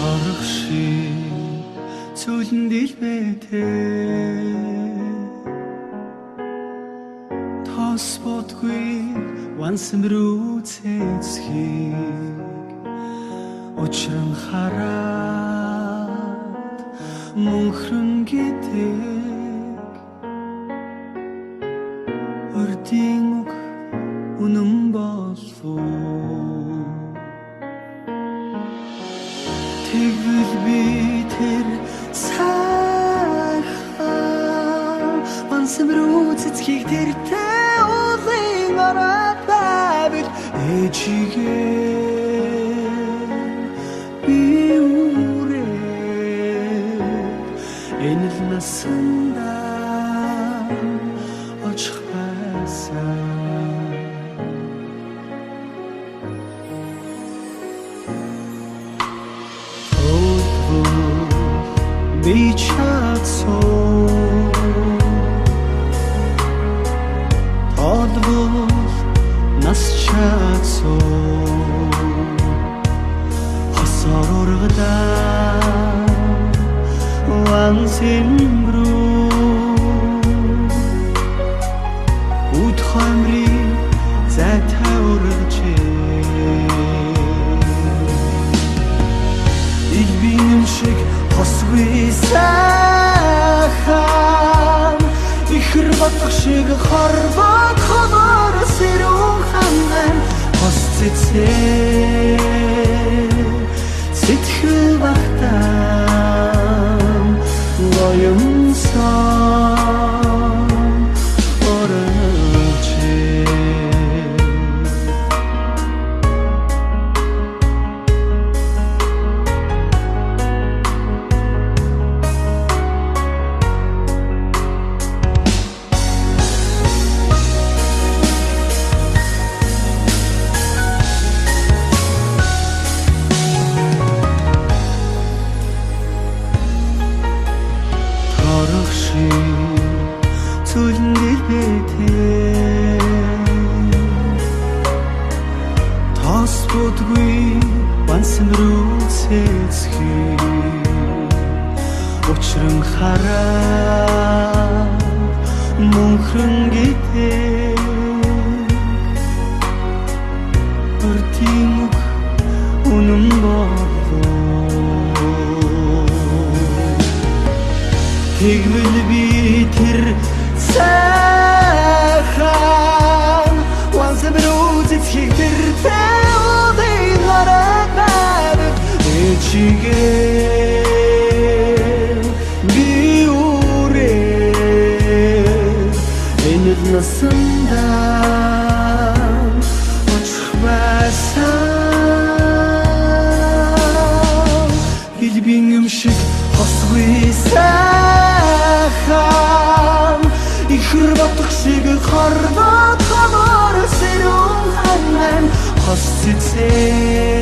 Торох шиг цүлэн дэлбэтэй тос бодгүй вансан рүү цэцгийг учран хараад мөнхрөн гэдэг өрдийн үг үнэн болов тэгвэл би тэр сайхан вансан рүү цэцгийг тэртэй уулын ороод байвал ээжигээ би үрээд энэ л насандаа очих байсан би чадсан толвол нас чадсан хосоор ургадаа вансын рүү үд хоймрын зайтай ургажээ илбийн шиг хосгүй сайхан ихэр бодох шиг хорвоод ховор сэрүүн ханан хос цэцээ сэтгэл багтаам гоёмсон оролчээ цүлэн дэлбэтэй тос бодгүй вансан рүү цэцгийг учран хараад мөнхрөн гэдэг өрдийн үг үнэн болов тэгвэл би тэр сайхан вансан рүү цэцгийг тэртэй уулын ороод байвал ээжигээ би үрээд энэ л насандаа очих байсан илбийн юм шиг хосгүй сайхан ихэр бодох шиг хорвоод ховор сэрүүн ханан хос цэцээ